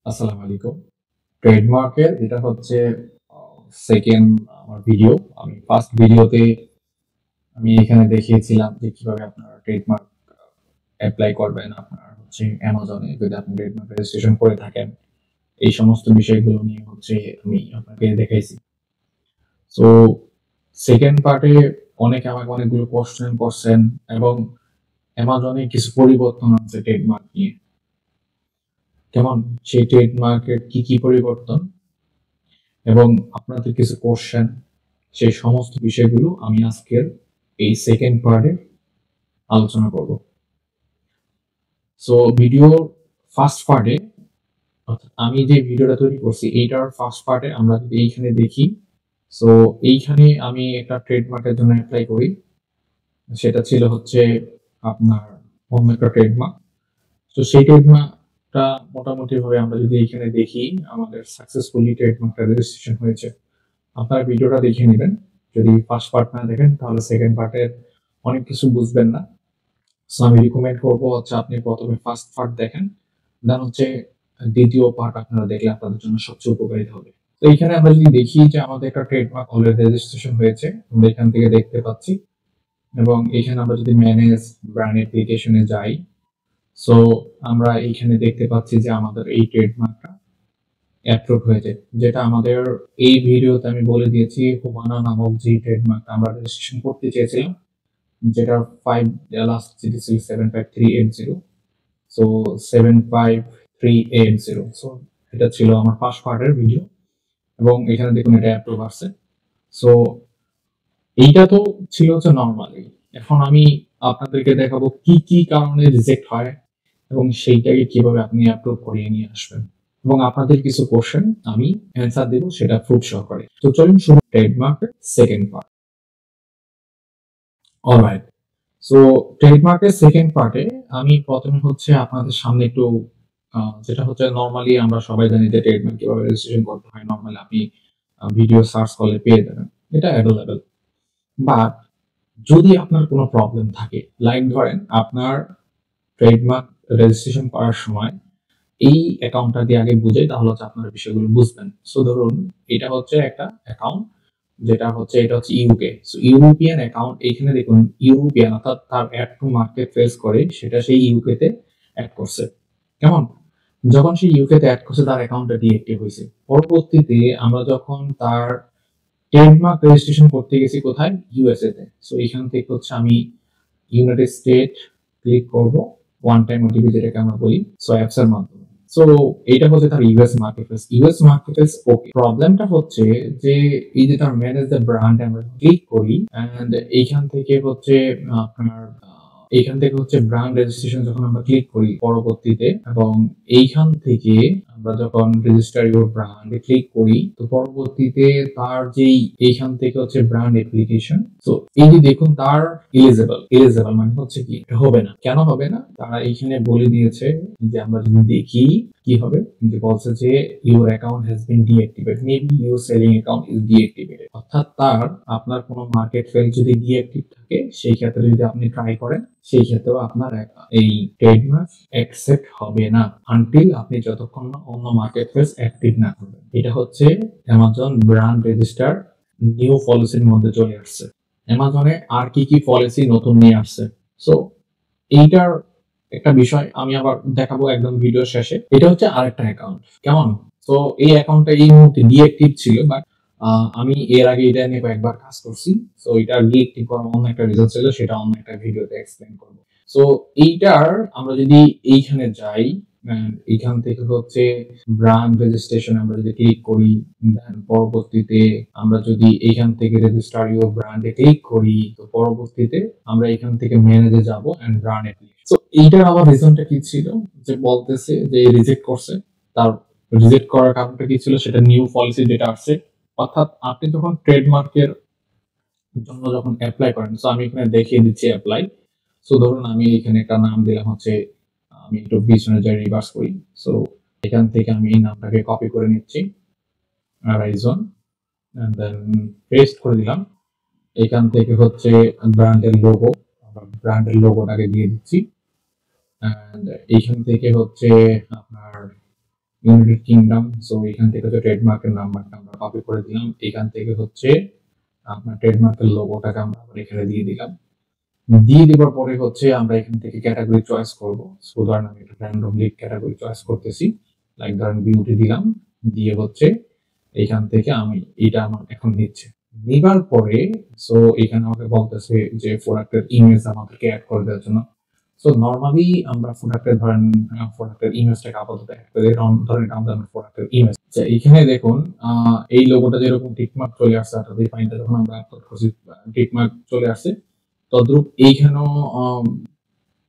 আসসালামু আলাইকুম। ট্রেডমার্কের এটা হচ্ছে সেকেন্ড আমার ভিডিও। আমি ফার্স্ট ভিডিওতে আমি এখানে দেখিয়েছিলাম যে কিভাবে আপনারা ট্রেডমার্ক এপ্লাই করবেন। আপনার হচ্ছে অ্যামাজনে যদি আপনি ট্রেডমার্ক রেজিস্ট্রেশন করে থাকেন, এই সমস্ত বিষয়গুলো নিয়ে হচ্ছে আমি আপনাকে দেখাইছি। সো সেকেন্ড পার্টে অনেকে আমাকে অনেকগুলো কোশ্চেন করছেন এবং অ্যামাজনে কিছু পরিবর্তন আছে ট্রেডমার্ক নিয়ে। কেমন সেই ট্রেডমার্কের কি পরিবর্তন এবং আপনাদের কিছু কোশ্চেন, সেই সমস্ত বিষয়গুলো আমি আজকের এই সেকেন্ড পার্টে আলোচনা করব। সো ভিডিওর ফার্স্ট পার্টে, অর্থাৎ আমি যে ভিডিওটা তৈরি করছি এইটার ফার্স্ট পার্টে আমরা যদি এইখানে দেখি, সো এইখানে আমি একটা ট্রেডমার্কের জন্য অ্যাপ্লাই করি। সেটা ছিল হচ্ছে আপনার অন্য একটা ট্রেডমার্ক। তো সেই ট্রেডমার্কটা মোটামুটি ভাবে আমরা যদি এইখানে দেখি, আমাদের সাকসেসফুলি ট্রেডমার্কটা রেজিস্ট্রেশন হয়েছে। আপনারা ভিডিওটা দেখে নেবেন। যদি ফার্স্ট পার্ট না দেখেন তাহলে সেকেন্ড পার্টের অনেক কিছু বুঝবেন না। সো আমি রিকমেন্ড করবো হচ্ছে আপনি প্রথমে ফার্স্ট পার্ট দেখেন, দেন হচ্ছে দ্বিতীয় পার্ট আপনারা দেখলে আপনাদের জন্য সবচেয়ে উপকারী হবে। তো এইখানে আমরা যদি দেখি যে আমাদের একটা ট্রেডমার্ক অলরেডি রেজিস্ট্রেশন হয়েছে, আমরা এখান থেকে দেখতে পাচ্ছি। এবং এখানে আমরা যদি ম্যানেজ ব্র্যান্ড অ্যাপ্লিকেশনে যাই, সো আমরা এইখানে দেখতে পাচ্ছি যে আমাদের এই ট্রেডমার্কটা অ্যাপ্রুভ হয়েছে, যেটা আমাদের এই ভিডিওতে আমি বলে দিয়েছি। হুমানা নামক যে ট্রেডমার্ক আমরা রেজিস্ট্রেশন করতে চেয়েছিলাম, যেটার ফাইভ লাস্ট সিটি ছিল 75380। সো 75380, সো এটা ছিল আমার ফার্স্ট পার্টের ভিডিও এবং এখানে দেখুন এটা অ্যাপ্রুভ আসছে। সো এইটা তো ছিল হচ্ছে নর্মালি। এখন আমি আপনাদেরকে দেখাবো কি কারণে রিজেক্ট হয় এবং সেইটাকে কিভাবে আপনি অ্যাপ্রুভ করিয়ে নিয়ে আসবেন, এবং আপনাদের কিছু কোশ্চেন আমি অ্যান্সার দেবো সেটা প্রুফ সহকারে। তো চলুন শুরু ট্রেডমার্কের সেকেন্ড পার্ট। অলরাইট, সো ট্রেডমার্কের সেকেন্ড পার্টে আমি প্রথমে হচ্ছে আপনাদের সামনে একটু যেটা হচ্ছে নর্মালি আমরা সবাই জানি যে ট্রেডমার্ক কিভাবে রেজিস্ট্রেশন করতে হয়। নর্মালি আপনি ভিডিও সার্চ করলে পেয়ে যাবেন, এটা অ্যাভেলেবেল। বাট যদি আপনার কোনো প্রবলেম থাকে, লাইক ধরেন আপনার ট্রেডমার্ক রেজিস্ট্রেশন করার সময় এই অ্যাকাউন্টটা দিয়ে আগে বুঝে, তাহলে হচ্ছে আপনার বিষয়গুলো বুঝবেন। সো ধরুন এটা হচ্ছে একটা অ্যাকাউন্ট, যেটা হচ্ছে এটা হচ্ছে ইউকে। সো ইউরোপিয়ান অ্যাকাউন্ট, এখানে দেখুন ইউরোপিয়ান অর্থাৎ তার অ্যাড টু মার্কেট ফেস করে সেটা সেই ইউকে তে অ্যাড করছে। কেমন? যখন সেই ইউকে তে অ্যাড করছে তার অ্যাকাউন্টটা ডিএক্টিভ হয়েছে। পরবর্তীতে আমরা যখন তার ট্রেডমার্ক রেজিস্ট্রেশন করতে গেছি কোথায়, ইউএসএ তে। সো এখান থেকে হচ্ছে আমি ইউনাইটেড স্টেট ক্লিক করব, ওয়ান টাইম ওটিপি যেটাকে আমরা বলি, সো অ্যাপস এর মাধ্যমে। সো এইটা হচ্ছে তার ইউএস মার্কেটপ্লেস। ইউএস মার্কেটপ্লেস ওকে। প্রবলেমটা হচ্ছে যে এই যে তার ম্যানেজ দ্য ব্র্যান্ড আমরা ক্লিক করি, এন্ড এইখান থেকে হচ্ছে আপনার এইখান থেকে হচ্ছে ব্র্যান্ড রেজিস্ট্রেশন যখন আমরা ক্লিক করি পরবর্তীতে, এবং এইখান থেকে আমরা যখন রেজিস্টার ইউর ব্র্যান্ড ক্লিক করি, তো পরবর্তীতে তার যেই এইখান থেকে হচ্ছে ব্র্যান্ড অ্যাপ্লিকেশন, তো এই যে দেখুন তার এলিজেবল মানে হচ্ছে কি এটা হবে না। কেন হবে না তারা এইখানে বলে দিয়েছে, যে আমরা যদি দেখি কি হবে, যে বলছে যে your account has been deactivated, maybe your selling account is deactivated. অর্থাৎ তার আপনার কোনো মার্কেট ফেল যদি ডিঅ্যাক্টিভ থাকে, সেই ক্ষেত্রে যদি আপনি ট্রাই করেন, সেই ক্ষেত্রেও আপনার এই ট্রেডমার্ক অ্যাকসেপ্ট হবে না আনটিল আপনি যতক্ষণ না অন্য মার্কেট ফেস অ্যাক্টিভ না করবেন। এটা হচ্ছে অ্যামাজন ব্র্যান্ড রেজিস্টার নিউ পলিসির মধ্যে চলে আসছে। অ্যামাজনে আর কি পলিসি নতুন নিয়ে আসছে, সো এইটার একটা বিষয় আমি আবার দেখাবো একদম ভিডিও শেষে। এটা হচ্ছে আরেকটা অ্যাকাউন্ট। কেমন? তো এই অ্যাকাউন্টটা এই মুহূর্তে ডিঅ্যাক্টিভ ছিল, বাট আমি এর আগে এটা নিয়ে কয়েকবার কাজ করছি। সো এটা ডিঅ্যাক্টিভ করার অন্য একটা রিজন ছিল, সেটা অন্য একটা ভিডিওতে এক্সপ্লেন করব। সো এইটার আমরা যদি এইখানে যাই, এইখান থেকে হচ্ছে ব্র্যান্ড রেজিস্ট্রেশন আমরা যদি ক্লিক করি, দেন পরবর্তীতে আমরা যদি এইখান থেকে রেজিস্টার ইউর ব্র্যান্ডে ক্লিক করি, তো পরবর্তীতে আমরা এখান থেকে ম্যানেজে যাব এন্ড ব্র্যান্ড অ্যাপ্লিকেশন। সো এইটার আবার রিজনটা কি ছিল, যে বলতেছে যে রিজেক্ট করছে। তার রিজেক্ট করার কারণটা কি ছিল, সেটা নিউ পলিসি যেটা আসছে। অর্থাৎ আপনি যখন ট্রেডমার্কের জন্য যখন অ্যাপ্লাই করেন, সো আমি এখানে দেখিয়ে দিচ্ছি অ্যাপ্লাই। সো ধরুন আমি এখানে একটা নাম দিলাম হচ্ছে, আমি একটু পিছনে যাই, রিভার্স করি। সো এখান থেকে আমি এই নামটাকে কপি করে নিচ্ছি, রাইজন, এন্ড দেন পেস্ট করে দিলাম। এখান থেকে হচ্ছে ব্র্যান্ডের লোগোটাকে দিয়ে দিচ্ছি, এন্ড এইখান থেকে হচ্ছে আপনার ইউনাইটেড কিংডম। সো এখান থেকে হচ্ছে ট্রেডমার্কের নাম্বারটা আমরা কপি করে দিলাম, এখান থেকে হচ্ছে আপনার ট্রেডমার্কের লোগোটাকে আমরা আবার এখানে দিয়ে দিলাম। দিয়ে দেওয়ার পরে হচ্ছে আমরা এখান থেকে ক্যাটাগরি চয়েস করব। সো ধরেন আমি একটা র্যান্ডমলি ক্যাটাগরি চয়েস করতেছি, লাইক ধরেন বিউটি দিলাম, দিয়ে হচ্ছে এখান থেকে আমি এটা আমার এখন নিচ্ছে। নেবার পরে সো এখানে আমাকে বলতেছে যে প্রোডাক্টের ইমেজ আমাদেরকে অ্যাড করে দেওয়ার জন্য। সো নরমালি আমরা প্রোডাক্টের ধরেন প্রোডাক্টের ইমেজটাকে আপাতত অ্যাড করে দিই, ধরেন এটা আমাদের প্রোডাক্টের ইমেজ। আচ্ছা এখানে দেখুন এই লোগোটা যেরকম টিকমার্ক চলে আসছে, অর্থাৎ এই ফাইলটা যখন আমরা আপলোড করছি টিকমার্ক চলে আসছে, তদ্রূপ এইখানেও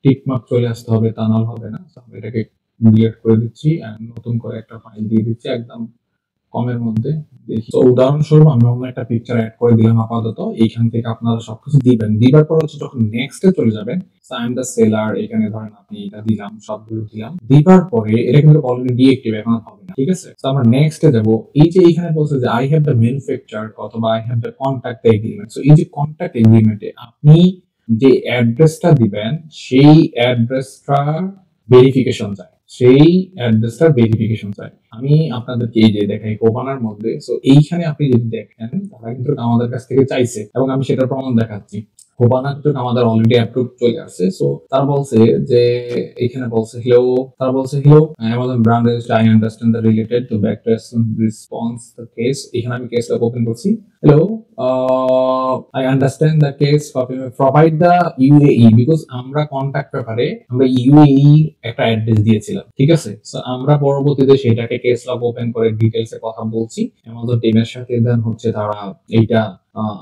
টিকমার্ক চলে আসতে হবে, তা নাহলে হবে না। আমরা এটাকে ডিলিট করে দিচ্ছি আর নতুন করে একটা ফাইল দিয়ে দিচ্ছি একদম কমের মধ্যে। দেখি তো উদাহরণস্বরূপ আমি অন্য একটা পিকচার অ্যাড করে দিলাম আপাতত। এইখান থেকে আপনারা সবকিছু দিবেন, দিবার পর হচ্ছে যখন নেক্সটে চলে যাবেন আই এম দ্য সেলার, এখানে ধরেন আপনি এটা দিলাম, সবগুলো দিলাম, দিবার পরে এটা কিন্তু অলরেডি ডিএক্টিভ, এখন হবে না, ঠিক আছে। তো আমরা নেক্সটে যাব। এই যে এখানে বলছে যে আই হ্যাভ দ্য ম্যানুফ্যাকচার অথবা I have the contact agreement. So এই যে কন্ট্যাক্ট এগ্রিমেন্টে আপনি যে অ্যাড্রেসটা দিবেন সেই অ্যাড্রেসটা ভেরিফিকেশন চাই, সেই অ্যাড্রেসটার ভেরিফিকেশন চাই। আমি আপনাদেরকে এই যে দেখাই কোবানার মধ্যে। সো এইখানে আপনি যদি দেখেন তারা কিন্তু আমাদের কাছ থেকে চাইছে এবং আমি সেটার প্রমাণ দেখাচ্ছি। কোবানা কিন্তু আমাদের অলরেডি অ্যাপ্রুভ চলে আসছে। সো তারা বলছে যে এখানে বলছে হ্যালো, তারা বলছে hello Amazon brand register, I understand the related to back to response the case. এখানে আমি কেসটা ওপেন করছি। Hello, I understand the case, provide the UAE, because আমরা কন্টাক্ট পেপারে আমরা UAE একটা অ্যাড্রেস দিয়েছিলাম, ঠিক আছে। সো আমরা পরবর্তীতে সেটাকে কেস লগ ওপেন করে ডিটেইলসে কথা বলছি আমাদের টিমের সাথে। দেন হচ্ছে তারা এইটা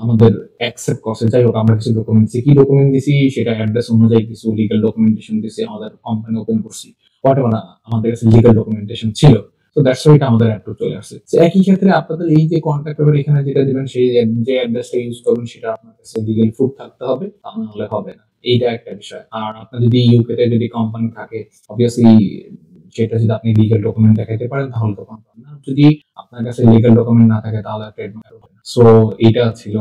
আমাদের অ্যাকসেপ্ট করছে। যাই হোক, আমরা কিছু ডকুমেন্ট দিছি, কি ডকুমেন্ট দিছি সেটা অ্যাড্রেস অনুযায়ী কিছু লিগ্যাল ডকুমেন্টেশন দিছি, আমাদের কোম্পানি ওপেন করছি, হোয়াটএভার আমাদের কাছে লিগ্যাল ডকুমেন্টেশন ছিল। তো দ্যাটস হোয়াই এটা আমাদের অ্যাপ্রুভ চলে আসছে। তো একই ক্ষেত্রে আপনাদের এই যে কন্ট্যাক্ট পেপার এখানে যেটা দিবেন সেই যে অ্যাড্রেসটা ইউজ করবেন সেটা আপনার কাছে লিগ্যাল প্রুফ থাকতে হবে, তা না হলে হবে না। এইটা একটা বিষয়। আর আপনার যদি ইউকে তে যদি কোম্পানি থাকে, অবভিয়াসলি সেটা যদি আপনি লিগ্যাল ডকুমেন্ট দেখাতে পারেন তাহলে তো কোম্পানি না, যদি আপনার কাছে লিগ্যাল ডকুমেন্ট না থাকে তাহলে ট্রেডমার্ক হবে না। সো এইটা ছিল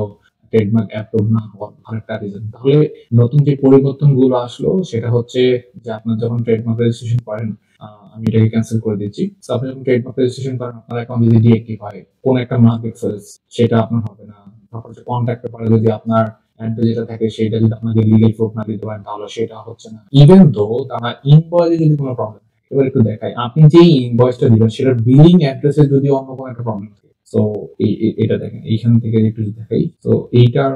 ট্রেডমার্ক অ্যাপ্রুভ না হওয়ার আরেকটা রিজন। তাহলে নতুন যে পরিবর্তনগুলো আসলো সেটা হচ্ছে যে আপনার যখন ট্রেডমার্ক রেজিস্ট্রেশন করেন, আমি এটাকে ক্যান্সেল করে দিচ্ছি। সো আপনি যখন ট্রেডমার্ক রেজিস্ট্রেশন করেন আপনার অ্যাকাউন্ট যদি ডিএক্টিভ হয়, কোন একটা মার্কেট সেলস সেটা আপনার হবে না। তারপর যে কন্ট্যাক্ট পেপারে যদি আপনার অ্যাড্রেস যেটা থাকে সেটা যদি আপনাকে লিগ্যাল প্রুফ না দিতে পারেন তাহলে সেটা হচ্ছে না। ইভেন দো তারা ইনভয়েসে যদি কোনো প্রবলেম থাকে, এবার একটু দেখাই, আপনি যেই ইনভয়েসটা দিবেন সেটার বিলিং অ্যাড্রেসে যদি অন্য কোনো একটা প্রবলেম থাকে, তো এটা দেখেন এইখান থেকে একটু দেখাই। তো এইটার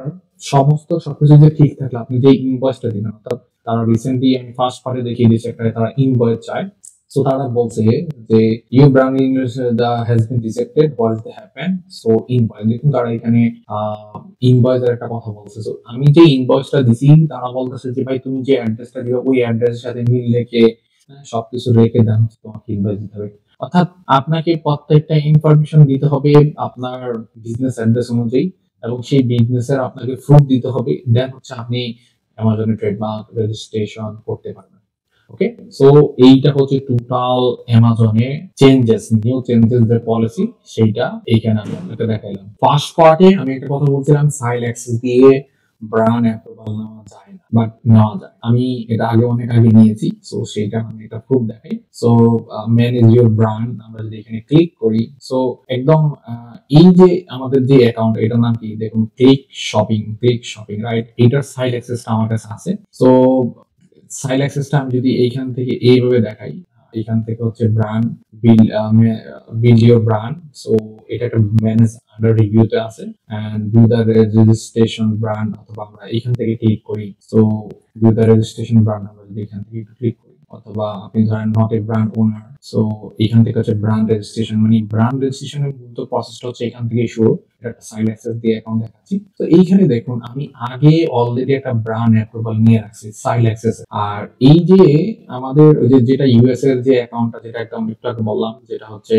সমস্ত সবকিছু যে ঠিক থাকলে আপনি যে ইনভয়েসটা দিবেন, অর্থাৎ তারা রিসেন্টলি আমি ফার্স্ট পার্টে দেখিয়ে দিয়েছি একটা তারা ইনভয়েস চায়। সো তারা বলছে যে you brand English the has been rejected, what is the happen. So invoice দেখুন তারা এখানে ইনভয়েসের একটা কথা বলছে। সো আমি যে ইনভয়েসটা দিছি তারা বলতেছে যে ভাই তুমি যে অ্যাড্রেসটা দিও ওই অ্যাড্রেসের সাথে মিল রেখে সবকিছু রেখে দেন, তোমাকে ইনভয়েস দিতে হবে। অর্থাৎ আপনাকে প্রত্যেকটা ইনফরমেশন দিতে হবে আপনার বিজনেস অ্যাড্রেস অনুযায়ী এবং সেই বিজনেসের আপনাকে প্রুফ দিতে হবে, দেন হচ্ছে আপনি অ্যামাজনে ট্রেডমার্ক রেজিস্ট্রেশন করতে পারবেন। ওকে, সো এইটা হচ্ছে টোটাল অ্যামাজনে চেঞ্জেস, নিউ চেঞ্জেস যে পলিসি সেইটা এইখানে আমি আপনাকে দেখাইলাম। ফার্স্ট পার্টে আমি একটা কথা বলছিলাম সাইল অ্যাক্সেস দিয়ে ব্র্যান্ড অ্যাপ্রুভাল নেওয়া যায় না, বাট নেওয়া যায়। আমি এটা আগে অনেক আগে নিয়েছি, সো সেইটা আমি এটা প্রুফ দেখাই। সো ম্যানেজ ইউর ব্র্যান্ড, আমরা যদি এখানে ক্লিক করি, সো একদম এই যে আমাদের যে অ্যাকাউন্ট এটার নাম কি দেখুন, ক্লিক শপিং রাইট, এটার সাইড অ্যাক্সেসটা আমার কাছে আছে। সো সাইল অ্যাক্সেসটা আমি যদি এইখান থেকে এইভাবে দেখাই, এখান থেকে হচ্ছে brand build your brand. So এটা একটা ম্যানেজ আন্ডার রিভিউতে আছে and do the registration brand, অথবা আমরা এখান থেকে ক্লিক করি। So do the registration brand আমরা যদি এখান থেকে ক্লিক করি, অথবা আপনি ধরেন not a brand owner, so এখান থেকে হচ্ছে ব্র্যান্ড রেজিস্ট্রেশন, মানে ব্র্যান্ড রেজিস্ট্রেশনের মূলত প্রসেসটা হচ্ছে এখান থেকে শুরু। একটা সাইড অ্যাক্সেস দিয়ে অ্যাকাউন্ট দেখাচ্ছি। তো এইখানে দেখুন আমি আগে অলরেডি একটা ব্র্যান্ড অ্যাপ্রুভাল নিয়ে রাখছি সাইল অ্যাক্সেস। আর এই যে আমাদের ওই যে যেটা ইউএস এর যে অ্যাকাউন্টটা, যেটা একদম একটু আগে বললাম, যেটা হচ্ছে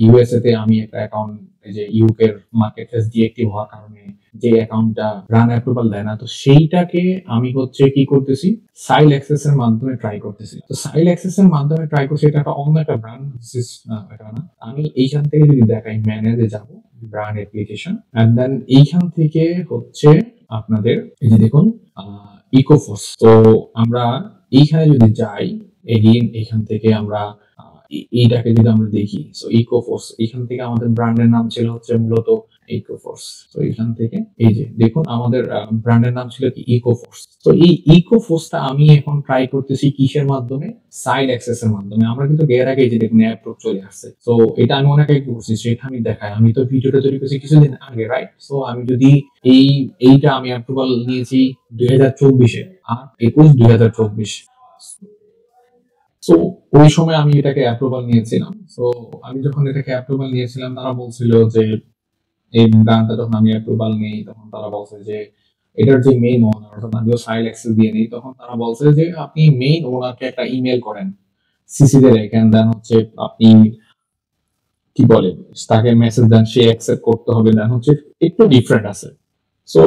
ইউএসএ তে আমি একটা অ্যাকাউন্ট, এই যে ইউকে এর মার্কেট প্লেস ডিএক্টিভ হওয়ার কারণে যে অ্যাকাউন্টটা ব্র্যান্ড অ্যাপ্রুভাল দেয় না, তো সেইটাকে আমি হচ্ছে কি করতেছি, সাইল অ্যাক্সেস এর মাধ্যমে ট্রাই করতেছি। তো সাইল অ্যাক্সেস এর মাধ্যমে ট্রাই করছি, এটা একটা অন্য একটা ব্র্যান্ড, এটা না। আমি এইখান থেকে যদি দেখাই ম্যানেজে যাব, ব্র্যান্ড অ্যাপ্লিকেশন, এন্ড দেন এইখান থেকে হচ্ছে আপনাদের এই যে দেখুন ইকোফোর্স। তো আমরা এইখানে যদি যাই, এগেইন এখান থেকে আমরা এইটাকে যদি আমরা দেখি, সো ইকোফোর্স, এখান থেকে আমাদের ব্র্যান্ডের নাম ছিল হচ্ছে মূলত ইকোফোর্স। তো এখান থেকে এই যে দেখুন আমাদের ব্র্যান্ডের নাম ছিল কি ইকোফোর্স। তো এই ইকোফোর্সটা আমি এখন ট্রাই করতেছি কিসের মাধ্যমে, সাইড অ্যাক্সেস এর মাধ্যমে। আমরা কিন্তু এর আগে যে দেখুন অ্যাপ্রুভ চলে আসছে, তো এটা আমি অনেক আগে করছি, সেটা আমি দেখাই। আমি তো ভিডিওটা তৈরি করছি কিছুদিন আগে, রাইট? সো আমি যদি এইটা আমি অ্যাপ্রুভাল নিয়েছি 2024-এ, আর 21/2024। সো ওই সময় আমি এটাকে অ্যাপ্রুভাল নিয়েছিলাম। সো আমি যখন এটাকে অ্যাপ্রুভাল নিয়েছিলাম, তারা বলছিল যে এই ব্র্যান্ডটা যখন আমি অ্যাপ্রুভাল নেই, তখন তারা বলছে যে এটার যে মেইন ওনার, অর্থাৎ আমিও সাইল অ্যাক্সেস দিয়ে নিই, তখন তারা বলছে যে আপনি মেইন ওনারকে একটা ইমেল করেন, সিসি তে রেখেন, দেন হচ্ছে আপনি কি বলে তাকে মেসেজ দেন, সে অ্যাকসেপ্ট করতে হবে, দেন হচ্ছে একটু ডিফারেন্ট আছে। সো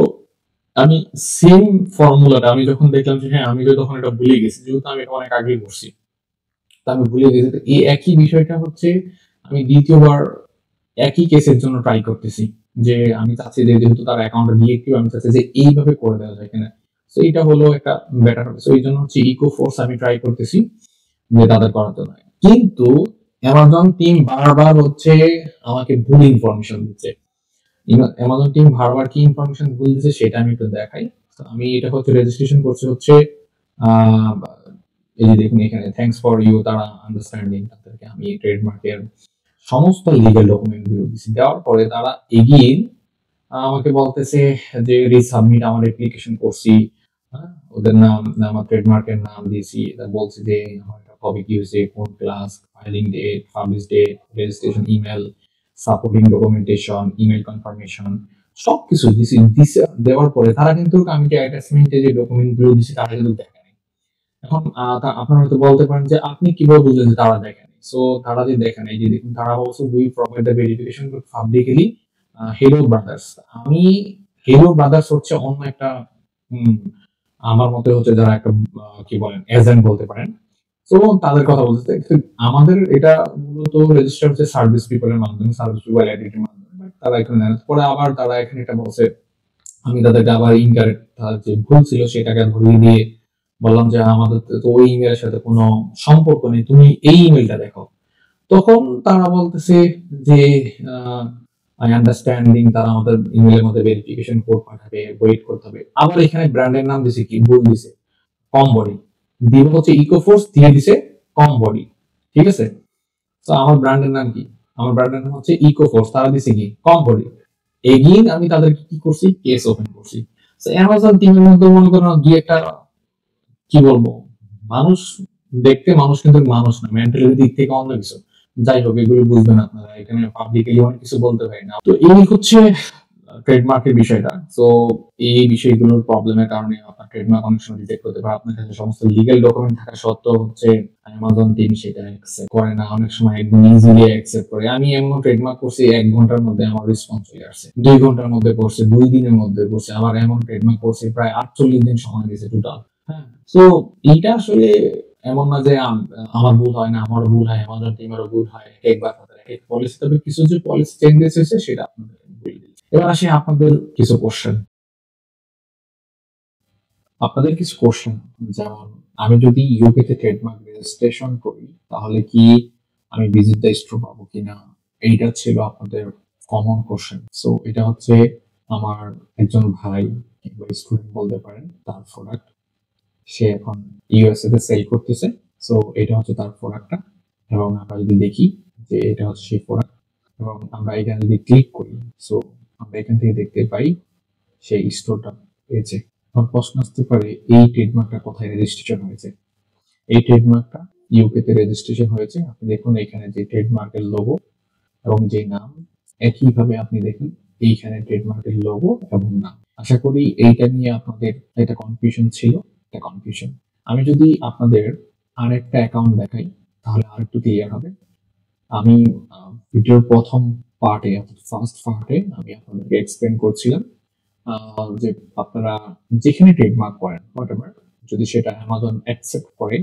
আমি সেম ফর্মুলাটা আমি যখন দেখলাম যে হ্যাঁ, আমি তো তখন এটা ভুলে গেছি, যেহেতু আমি এটা অনেক আগেই করছি, তা আমি ভুলে গেছি। তো এই একই বিষয়টা হচ্ছে আমি দ্বিতীয়বার একই কেসের জন্য ট্রাই করতেছি, যে আমি চাচ্ছি যে যেহেতু তার অ্যাকাউন্টে ডিএক্টিভ, আমি চাচ্ছি যে এইভাবে করে দেওয়া যায় কিনা। সো এটা হলো একটা বেটার হবে। সো এই জন্য হচ্ছে ইকো ফোর্স আমি ট্রাই করতেছি যে তাদের করার জন্য। কিন্তু অ্যামাজন টিম বারবার হচ্ছে আমাকে ভুল ইনফরমেশন দিচ্ছে। অ্যামাজন টিম বারবার কি ইনফরমেশন ভুল দিচ্ছে সেটা আমি একটু দেখাই। তো আমি এটা হচ্ছে রেজিস্ট্রেশন করছি হচ্ছে আহ, এই যে দেখুন এখানে থ্যাঙ্কস ফর ইউ, তারা আন্ডারস্ট্যান্ডিং, তাদেরকে আমি ট্রেডমার্কের সমস্ত লিগ্যাল ডকুমেন্ট গুলো দিচ্ছি। দেওয়ার পরে তারা এগেইন আমাকে বলতেছে যে রিসাবমিট আমার অ্যাপ্লিকেশন করছি, হ্যাঁ, ওদের নাম, আমার ট্রেডমার্কের নাম দিয়েছি, বলছি যে আমার এটা কবে কি হয়েছে, কোন class, filing date, publish date, registration email, supporting documentation, email confirmation, সবকিছু দিছি। দেওয়ার পরে তারা কিন্তু আমি যে অ্যাটাচমেন্টে যে ডকুমেন্ট গুলো দিছি তারা কিন্তু দেখেনি। এখন আপনারা হয়তো বলতে পারেন যে আপনি কিভাবে বুঝলেন যে তারা দেখেনি? সো তারা যে দেখেন, এই যে দেখুন তারা বলছে we provide the verification code publicly hello brothers. আমি হেলো ব্রাদার্স হচ্ছে অন্য একটা উম, আমার মতে হচ্ছে যারা একটা কি বলেন এজেন্ট বলতে পারেন। তো তাদের কথা বলতে আমাদের এটা মূলত রেজিস্টার হচ্ছে সার্ভিস পিপলের মাধ্যমে, সার্ভিস পিপল এডিটের মাধ্যমে। But তারা এখানে নেয় না। পরে আবার তারা এখানে এটা বলছে, আমি তাদেরকে আবার ইনকারেক্ট, তার যে ভুল ছিল সেটাকে ধরিয়ে দিয়ে বললাম যে আমাদের তো ওই ইমেলের সাথে কোনো সম্পর্ক নেই, তুমি এই ইমেলটা দেখো। তখন তারা বলতেছে যে আই আন্ডারস্ট্যান্ডিং, তারা আমাদের ইমেলের মধ্যে ভেরিফিকেশন কোড পাঠাবে, ওয়েট করতে হবে। আবার এখানে ব্র্যান্ডের নাম দিছে কি, ভুল দিছে, কম বডি দিব হচ্ছে ইকোফোর্স, দিয়ে দিছে কম বডি। ঠিক আছে? তো আমার ব্র্যান্ডের নাম কি, আমার ব্র্যান্ডের নাম হচ্ছে ইকোফোর্স, তারা দিছে কি কম বডি। এগেইন আমি তাদেরকে কি করছি, কেস ওপেন করছি। তো অ্যামাজন টিমের মধ্যে মনে করেন দুই একটা কি বলবো, মানুষ দেখতে মানুষ কিন্তু মানুষ না, মেন্টালিটি দিক থেকে অন্য কিছু। যাই হোক, এগুলো বুঝবেন আপনারা, এখানে পাবলিকলি অনেক কিছু বলতে পারি না। তো এই হচ্ছে ট্রেডমার্কের বিষয়টা। তো এই বিষয়গুলোর প্রবলেমের কারণে আপনার ট্রেডমার্ক অনেক সময় রিজেক্ট হতে পারে। আপনার কাছে সমস্ত লিগ্যাল ডকুমেন্ট থাকা সত্ত্বেও হচ্ছে অ্যামাজন টিম সেটা অ্যাকসেপ্ট করে না, অনেক সময় একদম ইজিলি অ্যাকসেপ্ট করে। আমি এমন ট্রেডমার্ক করছি 1 ঘন্টার মধ্যে আমার রেসপন্স চলে আসছে, 2 ঘন্টার মধ্যে করছে, 2 দিনের মধ্যে করছে। আবার এমন ট্রেডমার্ক করছে প্রায় 48 দিন সময় দিয়েছে টোটাল। হ্যাঁ, তো এইটা আসলে এমন না যে আমার ভুল হয় না, আমারও ভুল হয়, আমাদের টিমেরও ভুল হয়, একবার তাদের এক পলিসি। তবে কিছু যে পলিসি চেঞ্জেস হয়েছে সেটা আপনাদের বলে দিচ্ছি। এবার আসি আপনাদের কিছু কোশ্চেন, যেমন আমি যদি ইউকে তে ট্রেডমার্ক রেজিস্ট্রেশন করি তাহলে কি আমি ভিজিট দ্য স্টোর পাবো কিনা, এইটা ছিল আপনাদের কমন কোশ্চেন। সো এটা হচ্ছে আমার একজন ভাই কিংবা স্টুডেন্ট বলতে পারেন, তার প্রোডাক্ট, সে এখন ইউএসএ তে সেল করতেছে। সো এটা হচ্ছে তার প্রোডাক্টটা, এবং আমরা যদি দেখি যে এটা হচ্ছে সেই প্রোডাক্ট, এবং আমরা এখানে যদি ক্লিক করি, সো আমরা এখান থেকে দেখতে পাই সেই স্টোরটা পেয়েছে। এখন প্রশ্ন আসতে পারে এই ট্রেডমার্কটা কোথায় রেজিস্ট্রেশন হয়েছে। এই ট্রেডমার্কটা ইউকে তে রেজিস্ট্রেশন হয়েছে। আপনি দেখুন এখানে যে ট্রেডমার্কের লোগো এবং যে নাম, একইভাবে আপনি দেখুন এইখানে ট্রেডমার্কের লোগো এবং নাম। আশা করি এইটা নিয়ে আপনাদের একটা কনফিউশন ছিল, একটা কনফিউশন। আমি যদি আপনাদের আরেকটা অ্যাকাউন্ট দেখাই তাহলে আরেকটু ক্লিয়ার হবে। আমি ভিডিওর প্রথম পার্টে, অর্থাৎ ফার্স্ট পার্টে আমি আপনাদেরকে এক্সপ্লেন করছিলাম যে আপনারা যেখানে ট্রেডমার্ক করেন হোয়াটএভার, যদি সেটা অ্যামাজন অ্যাকসেপ্ট করে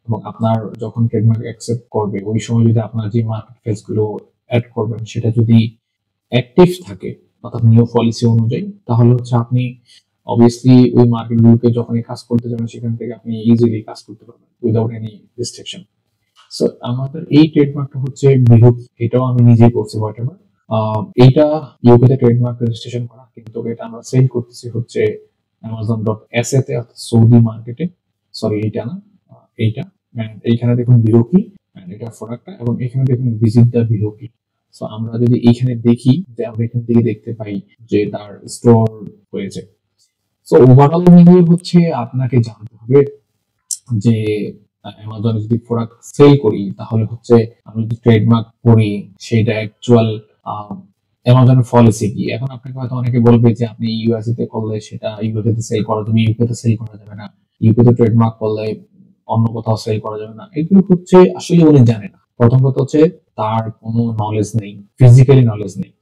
এবং আপনার যখন ট্রেডমার্ক অ্যাকসেপ্ট করবে ওই সময় যদি আপনার যে মার্কেট প্লেস গুলো অ্যাড করবেন সেটা যদি অ্যাক্টিভ থাকে, অর্থাৎ নিউ পলিসি অনুযায়ী, তাহলে হচ্ছে আপনি অবভিয়াসলি ওই মার্কেট গুলোকে যখনই কাজ করতে যাবেন সেখান থেকে আপনি ইজিলি কাজ করতে পারবেন উইদাউট এনি রেস্ট্রিকশন। সো আমাদের এই ট্রেডমার্কটা হচ্ছে বিহুক, এটাও আমি নিজেই করছি হোয়াটএভার। এইটা ইউকে তে ট্রেডমার্ক রেজিস্ট্রেশন করা, কিন্তু এটা আমরা সেল করতেছি হচ্ছে amazon.sa তে, অর্থাৎ সৌদি মার্কেটে। সরি, এইটা না, এইটা। And এইখানে দেখুন বিহুকি, এটা প্রোডাক্টটা, এবং এখানে দেখুন ভিজিট দ্য বিহুকি। সো আমরা যদি এইখানে দেখি, যে আমরা এখান থেকে দেখতে পাই যে তার স্টোর হয়েছে। সো ওভারঅল মিলিয়ে হচ্ছে আপনাকে জানতে হবে যে অ্যামাজনে যদি প্রোডাক্ট সেল করি, তাহলে হচ্ছে আমি যদি ট্রেডমার্ক করি, সেটা অ্যাকচুয়াল অ্যামাজনের পলিসি কি। এখন আপনাকে হয়তো অনেকে বলবে যে আপনি ইউএসএ তে করলে সেটা ইউকে তে সেল করা, তুমি ইউকে তে সেল করা যাবে না, ইউকে তে ট্রেডমার্ক করলে অন্য কোথাও সেল করা যাবে না। এগুলো হচ্ছে আসলে উনি জানে না। প্রথম কথা হচ্ছে তার কোনো নলেজ নেই, ফিজিক্যালি নলেজ নেই।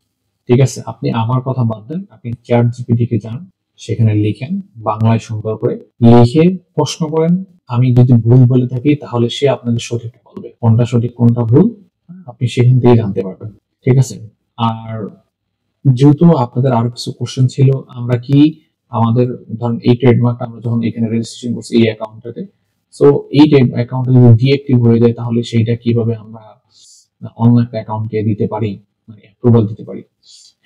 ঠিক আছে, আপনি আমার কথা বাদ দেন, আপনি চ্যাট জিপিটি কে যান, সেখানে লিখেন বাংলায় সুন্দর করে, লিখে প্রশ্ন করেন। আমি যদি ভুল বলে থাকি, তাহলে সে আপনাকে সঠিকটা বলবে, কোনটা সঠিক কোনটা ভুল আপনি সেখান থেকে জানতে পারবেন। ঠিক আছে। আর যেহেতু আপনাদের আরো কিছু কোশ্চেন ছিল, আমরা কি আমাদের, ধরেন এই ট্রেডমার্কটা আমরা যখন এখানে রেজিস্ট্রেশন করছি এই অ্যাকাউন্টটাতে, সো এই অ্যাকাউন্টটা যদি ডিএক্টিভ হয়ে যায়, তাহলে সেইটা কিভাবে আমরা অন্য একটা অ্যাকাউন্টকে দিতে পারি, মানে অ্যাপ্রুভাল দিতে পারি।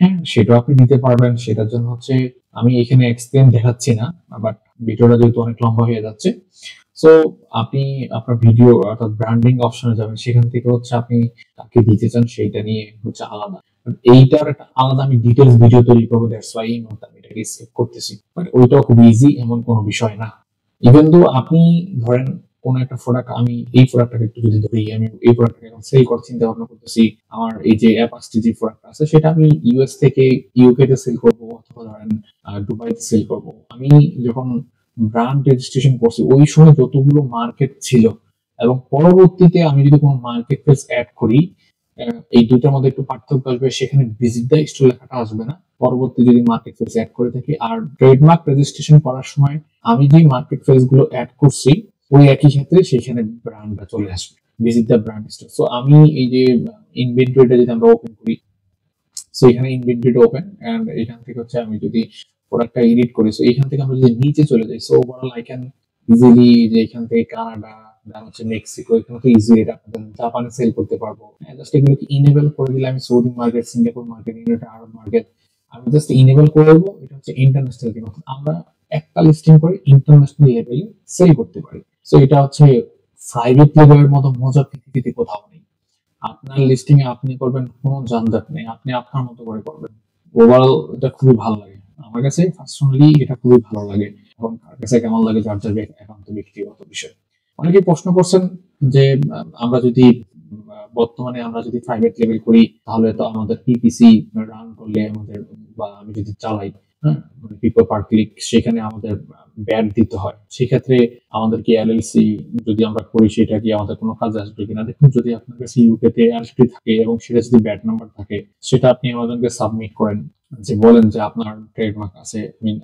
হ্যাঁ, সেটাও আপনি দিতে পারবেন। সেটার জন্য হচ্ছে আমি এখানে এক্সপ্লেন দেখাচ্ছি না, বাট ভিডিওটা যেহেতু অনেক লম্বা হয়ে যাচ্ছে, সো আপনি আপনার ভিডিও অর্থাৎ ব্র্যান্ডিং অপশনে যাবেন, সেখান থেকে হচ্ছে আপনি কাকে দিতে চান সেইটা নিয়ে হচ্ছে আলাদা, এইটার একটা আলাদা আমি ডিটেলস ভিডিও তৈরি করবো। দ্যাটস ওয়াই আমি এটাকে স্কিপ করতেছি, বাট ওইটাও খুব ইজি, এমন কোনো বিষয় না। ইভেন দো আপনি ধরেন কোন একটা প্রোডাক্ট, আমি এই প্রোডাক্টটাকে একটু যদি ধরি, আমি এই প্রোডাক্টটাকে এখন সেল করার চিন্তা ভাবনা করতেছি। আমার এই যে অ্যাপাচি যে প্রোডাক্ট আছে, সেটা আমি ইউএস থেকে ইউকে তে সেল করবো, অথবা ধরেন দুবাইতে সেল করবো। আমি যখন ব্র্যান্ড রেজিস্ট্রেশন করছি, ওই সময় যতগুলো মার্কেট ছিল, এবং পরবর্তীতে আমি যদি কোনো মার্কেট প্লেস অ্যাড করি, এই দুটার মধ্যে একটু পার্থক্য আসবে। সেখানে ভিজিট দ্য স্টোর লেখাটা আসবে না, পরবর্তী যদি মার্কেট প্লেস অ্যাড করে থাকি। আর ট্রেডমার্ক রেজিস্ট্রেশন করার সময় আমি যে মার্কেট প্লেস গুলো অ্যাড করছি, ওই একই ক্ষেত্রে সেখানে ব্র্যান্ডটা চলে আসবে, visit the brand store. So আমি এই যে ইনভেন্টরিটা যদি আমরা ওপেন করি, সো এখানে ইনভেন্টরিটা ওপেন, এন্ড এখান থেকে হচ্ছে আমি যদি প্রোডাক্টটা এডিট করি, সো এখান থেকে আমরা যদি নিচে চলে যাই, so overall I can easily, যে এখান থেকে কানাডা, দেন হচ্ছে মেক্সিকো, এখানে তো ইজিলি এটা আপনাদের জাপানে সেল করতে পারবো। জাস্ট এগুলোকে ইনেবল করে দিলে, আমি Saudi market, Singapore market, United Arab market আমি জাস্ট ইনেবল করে দেবো। এটা হচ্ছে ইন্টারন্যাশনাল কিনা, আমরা একটা লিস্টিং করে ইন্টারন্যাশনাল লেভেলে সেল করতে পারি। সো এটা হচ্ছে প্রাইভেট লেভেলের মতো মজা পৃথিবীতে কোথাও নেই। আপনার লিস্টিং এ আপনি করবেন, কোনো ঝঞ্ঝাট নেই, আপনি আপনার মতো করে করবেন। ওভারঅল এটা খুবই ভালো লাগে, আমার কাছে পার্সোনালি এটা খুবই ভালো লাগে। এবং কার কাছে কেমন লাগে, যার যার একান্ত ব্যক্তিগত বিষয়। অনেকে প্রশ্ন করছেন যে আমরা যদি বর্তমানে আমরা যদি প্রাইভেট লেভেল করি, তাহলে তো আমাদের পিপিসি রান করলে আমাদের, বা আমি যদি চালাই, হ্যাঁ, মানে পিপল পার ক্লিক, সেখানে আমাদের ব্যাট দিতে হয়। সেক্ষেত্রে আমাদের কি এলএলসি যদি আমরা করি, সেটা কি আমাদের কোনো কাজে আসবে কিনা। দেখুন, যদি আপনার কাছে ইউকে তে এলএলসি থাকে এবং সেটা যদি ব্যাট নাম্বার থাকে, সেটা আপনি আমাদেরকে সাবমিট করেন, যে বলেন যে আপনার ট্রেডমার্ক আছে, মিন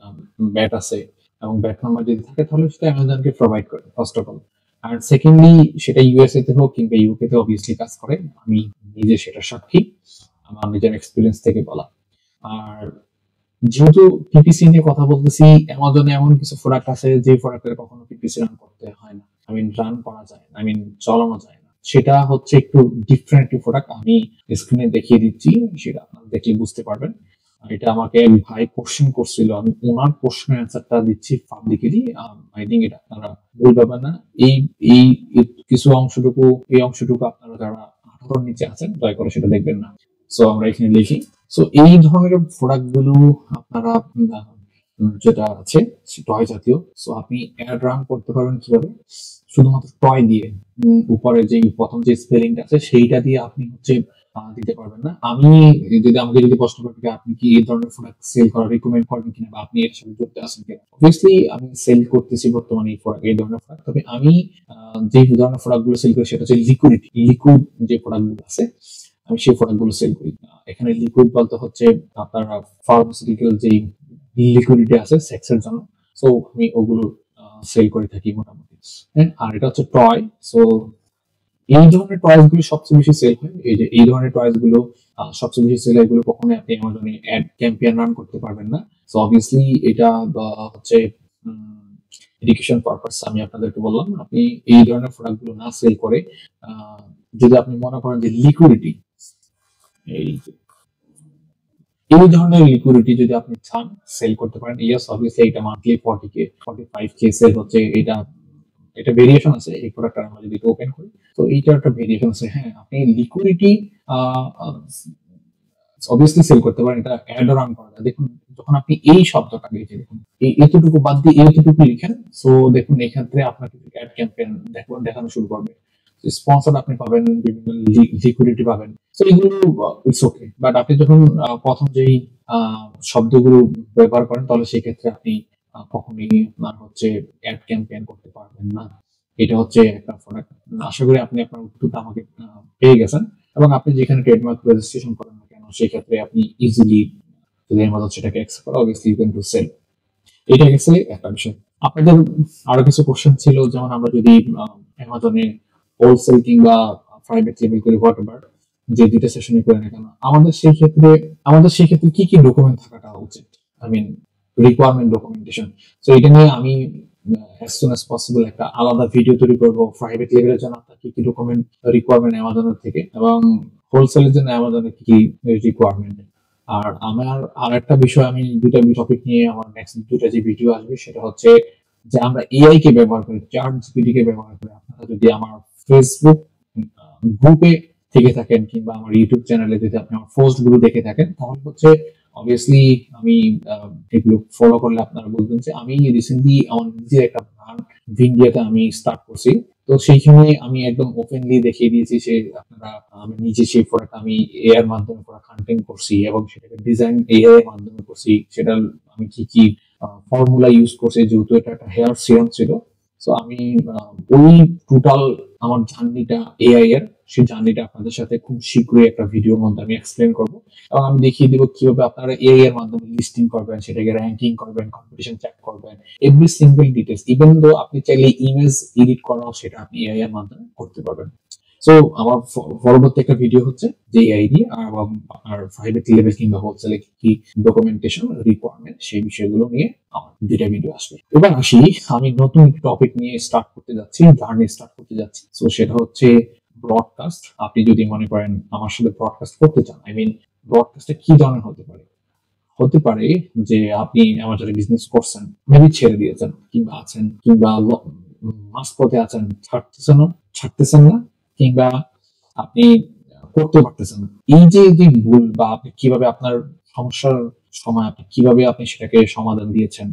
ব্যাট আছে, এবং ব্যাট নাম্বার যদি থাকে, তাহলে সেটা অ্যামাজনকে প্রোভাইড করেন ফার্স্ট অফ অল। আর সেকেন্ডলি, সেটা ইউএসএ তে হোক কিংবা ইউকে তে অবভিয়াসলি কাজ করে, আমি নিজে সেটা সাক্ষী, আমার নিজের এক্সপিরিয়েন্স থেকে বলা। আর যেহেতু পিপিসি নিয়ে কথা বলতেছি, অ্যামাজনে এমন কিছু প্রোডাক্ট আছে যে প্রোডাক্টের কখনো পিপিসি রান করতে হয় না, রান করা যায় না, চালানো যায় না। সেটা হচ্ছে একটু ডিফারেন্ট একটি প্রোডাক্ট, আমি স্ক্রিনে দেখিয়ে দিচ্ছি, সেটা আপনারা দেখলে বুঝতে পারবেন। এটা আমাকে এক ভাই কোশ্চেন করছিল, আমি ওনার কোশ্চেনের অ্যান্সারটা দিচ্ছি পাবলিকলি। আই থিঙ্ক এটা আপনারা ভুল পাবেন না। এই এই কিছু অংশটুকু, এই অংশটুকু আপনারা যারা 18 নিচে আছেন, দয়া করে সেটা দেখবেন না। সো আমরা এখানে লিখি। সো এই ধরনের প্রোডাক্ট গুলো আপনারা যেটা আছে টয় জাতীয়, সো আপনি অ্যাড রান করতে পারবেন কিভাবে, শুধুমাত্র টয় দিয়ে। উপরে যে প্রথম যে স্পেলিংটা আছে, সেইটা দিয়ে আপনি হচ্ছে দিতে পারবেন না। আমি যদি আমাকে যদি প্রশ্ন করে থাকে, আপনি কি এই ধরনের প্রোডাক্ট সেল করা রিকমেন্ড করবেন কিনা, বা আপনি এর সাথে যুক্ত আছেন কিনা, অবভিয়াসলি আমি সেল করতেছি বর্তমানে এই ধরনের প্রোডাক্ট। তবে আমি যে ধরনের প্রোডাক্ট গুলো সেল করি, সেটা হচ্ছে লিকুইড যে প্রোডাক্ট গুলো আছে, আমি সেই প্রোডাক্ট গুলো সেল করি। এখানে লিকুইড বলতে হচ্ছে আপনার ফার্মাসিউটিক্যাল যে লিকুইডিটি আছে সেক্সের জন্য, সো আমি ওগুলো সেল করে থাকি মোটামুটি। হ্যাঁ, আর এটা হচ্ছে টয়। সো এই ধরনের টয়েস গুলো সবচেয়ে বেশি সেল হয়। এই যে এই ধরনের টয়েস গুলো সবচেয়ে বেশি সেল হয়, এগুলো কখনোই আপনি অ্যামাজনে অ্যাড ক্যাম্পেইন রান করতে পারবেন না। সো অবভিয়াসলি এটা হচ্ছে এডুকেশন পারপাস আমি আপনাদেরকে বললাম, আপনি এই ধরনের প্রোডাক্টগুলো না সেল করে যদি আপনি মনে করেন যে লিকুইডিটি, এই এই ধরনের লিকুইডিটি যদি আপনি চান সেল করতে পারেন, ইয়েস অবভিয়াসলি এটা মান্থলি 40K 45K সেল হচ্ছে, এটা এটা ভেরিয়েশন আছে এই প্রোডাক্টটা আমরা যদি ওপেন করি, তো এইটা একটা ভেরিয়েশন আছে। হ্যাঁ, আপনি লিকুইডিটি অবভিয়াসলি সেল করতে পারেন, এটা অ্যাড রান করা যায়। দেখুন যখন আপনি এই শব্দটা লিখে দেখুন, এই এতটুকু বাদ দিয়ে এতটুকু লিখেন, সো দেখুন এক্ষেত্রে আপনার কিন্তু অ্যাড ক্যাম্পেইন দেখানো শুরু করবে, স্পন্সর আপনি পাবেন, বিভিন্ন লিকুইডিটি পাবেন। তো এগুলো ইটস ওকে, বাট আপনি যখন প্রথম যেই শব্দগুলো ব্যবহার করেন তাহলে সেই ক্ষেত্রে আপনি কখনোই আপনার হচ্ছে অ্যাড ক্যাম্পেইন করতে পারবেন না। এটা হচ্ছে একটা প্রোডাক্ট। আশা করি আপনি আপনার উত্তরটা আমাকে পেয়ে গেছেন, এবং আপনি যেখানে ট্রেডমার্ক রেজিস্ট্রেশন করেন না কেন সেই ক্ষেত্রে আপনি ইজিলি যদি আমাদের সেটাকে অ্যাকসেপ্ট করে obviously you can to sell. এটা অ্যাকচুয়ালি একটা বিষয়। আপনাদের আরো কিছু কোশ্চেন ছিল, যেমন আমরা যদি অ্যামাজনে হোলসেল কিংবা প্রাইভেট লেভেল করে হোয়াট এভার যে দুইটা সেশনে করে না কেন, আমাদের সেই ক্ষেত্রে কি কি ডকুমেন্ট থাকাটা উচিত, আই মিন রিকোয়ারমেন্ট ডকুমেন্টেশন। তো এটা নিয়ে আমি as soon as possible একটা আলাদা ভিডিও তৈরি করবো প্রাইভেট লেভেলের জন্য আপনার কি কি ডকুমেন্ট রিকোয়ারমেন্ট অ্যামাজনের থেকে, এবং হোলসেলের জন্য অ্যামাজনের কি কি রিকোয়ারমেন্ট। আর আমার আর একটা বিষয়, আমি দুটা টপিক নিয়ে আমার নেক্সট দুটা যে ভিডিও আসবে সেটা হচ্ছে যে আমরা এআই কে ব্যবহার করি, চ্যাট জিপিটি কে ব্যবহার করি। আপনারা যদি আমার ফেসবুক গ্রুপে থেকে থাকেন কিংবা আমার ইউটিউব চ্যানেলে যদি আপনি আমার পোস্ট গুলো দেখে থাকেন, তাহলে হচ্ছে অবভিয়াসলি আমি এগুলো ফলো করলে আপনারা বুঝবেন যে আমি রিসেন্টলি আমার নিজের একটা ব্র্যান্ড ভিন্ডিয়াতে আমি স্টার্ট করছি। তো সেইখানে আমি একদম ওপেনলি দেখিয়ে দিয়েছি যে আপনারা, আমি নিজে সেই প্রোডাক্ট আমি এআই এর মাধ্যমে পুরো কন্টেন্ট করছি এবং সেটাকে ডিজাইন এআই এর মাধ্যমে করছি। সেটা আমি কি কি ফর্মুলা ইউজ করছি, যেহেতু এটা একটা হেয়ার সিরাম ছিল। সো আমি ওই টোটাল আমার জার্নিটা এআই এর, সেই জার্নিটা আপনাদের সাথে খুব শীঘ্রই একটা ভিডিওর মধ্যে আমি এক্সপ্লেন করবো, এবং আমি দেখিয়ে দিব কিভাবে আপনারা এআই এর মাধ্যমে লিস্টিং করবেন, সেটাকে র্যাঙ্কিং করবেন, কম্পিটিশন চেক করবেন, every single details. Even though আপনি চাইলে ইমেজ এডিট করাও সেটা আপনি এআই এর মাধ্যমে করতে পারবেন। সো আমার পরবর্তী একটা ভিডিও হচ্ছে যে এআই দিয়ে এবং আপনার প্রাইভেট লেভেল কিংবা হোলসেলে কি ডকুমেন্টেশন রিকোয়ারমেন্ট সেই বিষয়গুলো নিয়ে আমার দুইটা ভিডিও আসবে। এবার আসি, আমি নতুন টপিক নিয়ে স্টার্ট করতে যাচ্ছি, জার্নি স্টার্ট করতে যাচ্ছি। সো সেটা হচ্ছে ব্রডকাস্ট। আপনি যদি মনে করেন আমার সাথে ব্রডকাস্ট করতে চান, আই মিন ব্রডকাস্টে কি ধরনের হতে পারে, হতে পারে যে আপনি অ্যামাজনে বিজনেস করছেন, মেবি ছেড়ে দিয়েছেন কিংবা আছেন, কিংবা মাঝপথে আছেন, ছাড়তেছেন না, কিংবা আপনি করতে পারতেছেন না। এই যে যে ভুল, বা আপনি কিভাবে আপনার সমস্যার সময় আপনি কিভাবে আপনি সেটাকে সমাধান দিয়েছেন,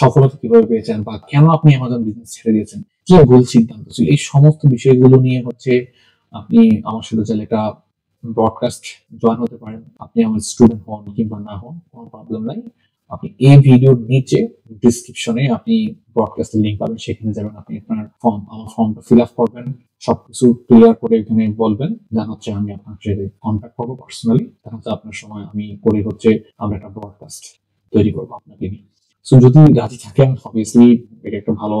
সফলতা কিভাবে পেয়েছেন, বা কেন আপনি অ্যামাজন বিজনেস ছেড়ে দিয়েছেন, কি ভুল সিদ্ধান্ত ছিল, এই সমস্ত বিষয়গুলো নিয়ে হচ্ছে আপনি আমার সাথে চাইলে একটা ব্রডকাস্ট জয়েন হতে পারেন। আপনি আমার স্টুডেন্ট হন কিংবা না হন, কোনো প্রবলেম নাই। আপনি এই ভিডিওর নিচে ডিসক্রিপশনে আপনি ব্রডকাস্টের লিংক পাবেন, সেখানে যাবেন, আপনি আপনার আমার ফর্মটা ফিল আপ করবেন, সবকিছু ক্লিয়ার করে এখানে বলবেন, দেন হচ্ছে আমি আপনার সাথে কন্ট্যাক্ট করবো পার্সোনালি, তখন হচ্ছে আপনার সময় আমি করে হচ্ছে আমরা একটা ব্রডকাস্ট তৈরি করবো আপনাকে নিয়ে। সো যদি রাজি থাকেন অবভিয়াসলি এটা একটা ভালো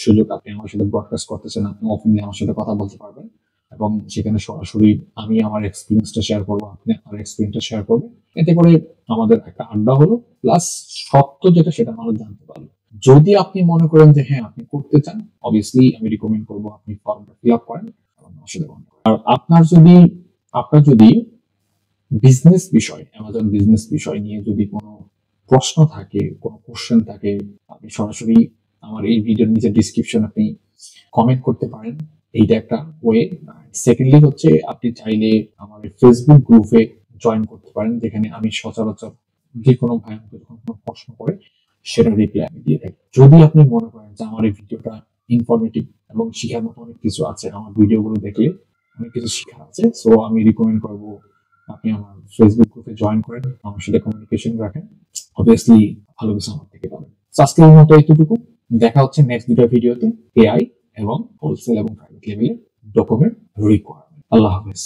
সুযোগ, আপনি আমার সাথে ব্রডকাস্ট করতেছেন, আপনি ওপেনলি আমার সাথে কথা বলতে পারবেন, এবং সেখানে সরাসরি আমি আমার এক্সপিরিয়েন্সটা শেয়ার করবো, আপনি আপনার এক্সপিরিয়েন্সটা শেয়ার করবেন। এতে করে আমাদের একটা আড্ডা হলো, প্লাস সত্য যেটা সেটা মানুষ জানতে পারলো। যদি আপনি মনে করেন যে হ্যাঁ আপনি করতে চান, অবভিয়াসলি আমি রিকমেন্ড করবো আপনি ফর্মটা ফিল আপ করেন এবং আমার সাথে contact করেন। আর আপনার যদি বিজনেস বিষয়, অ্যামাজন বিজনেস বিষয় নিয়ে যদি কোনো প্রশ্ন থাকে, কোনো কোশ্চেন থাকে, আপনি সরাসরি আমার এই ভিডিওর নিচে ডিসক্রিপশন আপনি কমেন্ট করতে পারেন, এইটা একটা ওয়ে। সেকেন্ডলি হচ্ছে আপনি চাইলে আমার ফেসবুক গ্রুপে জয়েন করতে পারেন, যেখানে আমি সচরাচর যে কোনো ভাই আমাকে যখন কোনো প্রশ্ন করে সেটা রিপ্লাই আমি দিয়ে থাকি। যদি আপনি মনে করেন যে আমার এই ভিডিওটা ইনফরমেটিভ এবং শিখার মতো অনেক কিছু আছে, আমার ভিডিওগুলো দেখলে অনেক কিছু শিখার আছে, সো আমি রিকমেন্ড করবো আপনি আমার ফেসবুক গ্রুপে জয়েন করেন, আমার সাথে কমিউনিকেশন রাখেন, অবভিয়াসলি ভালো কিছু আমার থেকে পাবেন। আজকের মতো এতটুকু, দেখা হচ্ছে নেক্সট দুটো ভিডিওতে এআই এবং হোলসেল এবং প্রাইভেট লেভেলের ডকুমেন্ট রিকোয়ারমেন্ট। আল্লাহ হাফেজ।